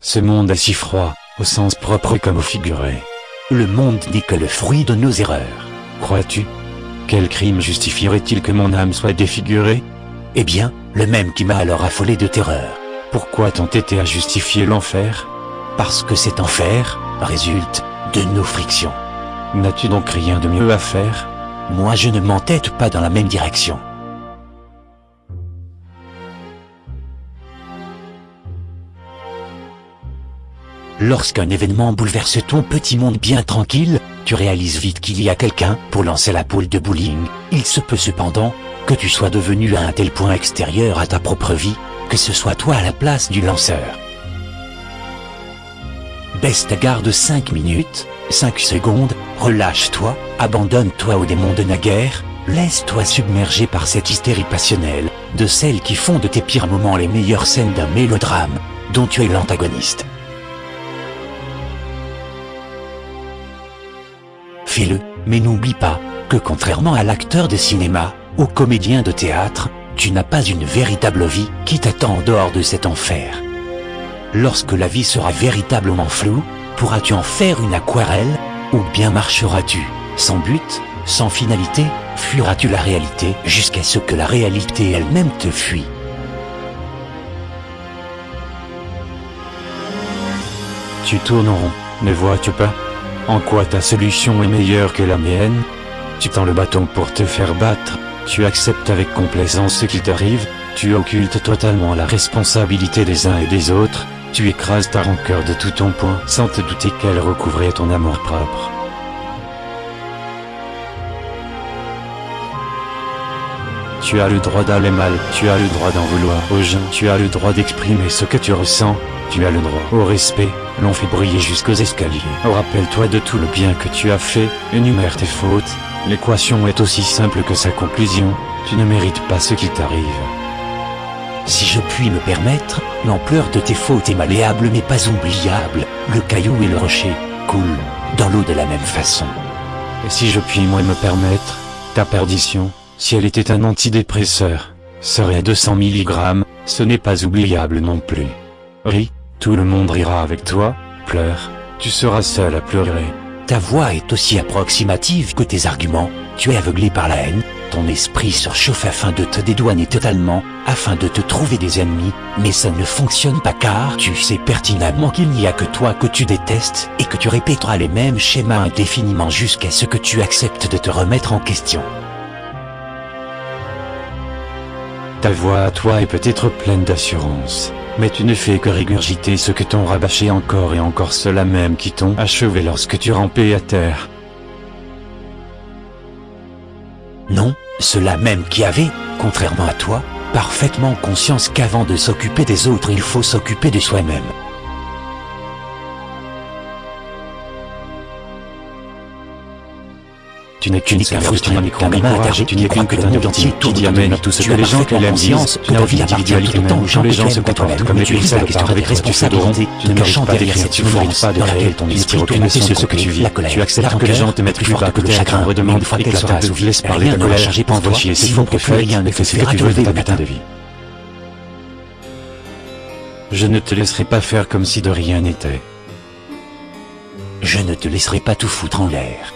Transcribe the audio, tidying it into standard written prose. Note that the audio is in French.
Ce monde est si froid, au sens propre comme au figuré. Le monde n'est que le fruit de nos erreurs. Crois-tu? Quel crime justifierait-il que mon âme soit défigurée? Eh bien, le même qui m'a alors affolé de terreur. Pourquoi t'entêter à justifier l'enfer? Parce que cet enfer résulte de nos frictions. N'as-tu donc rien de mieux à faire? Moi je ne m'entête pas dans la même direction. Lorsqu'un événement bouleverse ton petit monde bien tranquille, tu réalises vite qu'il y a quelqu'un pour lancer la poule de bowling. Il se peut cependant que tu sois devenu à un tel point extérieur à ta propre vie, que ce soit toi à la place du lanceur. Baisse ta garde 5 minutes, 5 secondes, relâche-toi, abandonne-toi aux démons de naguère, laisse-toi submerger par cette hystérie passionnelle, de celles qui font de tes pires moments les meilleures scènes d'un mélodrame, dont tu es l'antagoniste. Fais-le, mais n'oublie pas que contrairement à l'acteur de cinéma, au comédien de théâtre, tu n'as pas une véritable vie qui t'attend en dehors de cet enfer. Lorsque la vie sera véritablement floue, pourras-tu en faire une aquarelle, ou bien marcheras-tu, sans but, sans finalité, fuiras-tu la réalité jusqu'à ce que la réalité elle-même te fuit. Tu tournes en rond, ne vois-tu pas? En quoi ta solution est meilleure que la mienne? Tu tends le bâton pour te faire battre, tu acceptes avec complaisance ce qui t'arrive, tu occultes totalement la responsabilité des uns et des autres, tu écrases ta rancœur de tout ton poing sans te douter qu'elle recouvrait ton amour-propre. Tu as le droit d'aller mal, tu as le droit d'en vouloir aux gens, tu as le droit d'exprimer ce que tu ressens, tu as le droit au respect, l'on fait briller jusqu'aux escaliers. Rappelle-toi de tout le bien que tu as fait, énumère tes fautes, l'équation est aussi simple que sa conclusion, tu ne mérites pas ce qui t'arrive. Si je puis me permettre, l'ampleur de tes fautes est malléable mais pas oubliable, le caillou et le rocher coulent dans l'eau de la même façon. Et si je puis moi me permettre, ta perdition, si elle était un antidépresseur, serait à 200 mg, ce n'est pas oubliable non plus. Ris, tout le monde rira avec toi, pleure, tu seras seul à pleurer. Ta voix est aussi approximative que tes arguments, tu es aveuglé par la haine, ton esprit surchauffe afin de te dédouaner totalement, afin de te trouver des ennemis, mais ça ne fonctionne pas car tu sais pertinemment qu'il n'y a que toi que tu détestes et que tu répéteras les mêmes schémas indéfiniment jusqu'à ce que tu acceptes de te remettre en question. Ta voix à toi est peut-être pleine d'assurance, mais tu ne fais que régurgiter ce que t'ont rabâché encore et encore ceux-là même qui t'ont achevé lorsque tu rampais à terre. Non, ceux-là même qui avaient, contrairement à toi, parfaitement conscience qu'avant de s'occuper des autres il faut s'occuper de soi-même. Tu n'es qu'une frustrée, tu n'es qu'une putain de entier qui dit amen à tout ce que les gens que l'aiment disent, tu n'as aucune individualité même, tous les gens se comportent comme les pixels avec responsabilité, tu ne mérites pas d'écrire, tu ne mérites pas de créer ton esprit aucune essence ce que tu vis, tu acceptes que les gens te mettent plus bas que tes chagrin redemande éclatante, tu laisses parler ta colère, envoie chier s'il faut que rien ne fait ce que tu veux de ta putain de vie. Je ne te laisserai pas faire comme si de rien n'était. Je ne te laisserai pas tout foutre en l'air.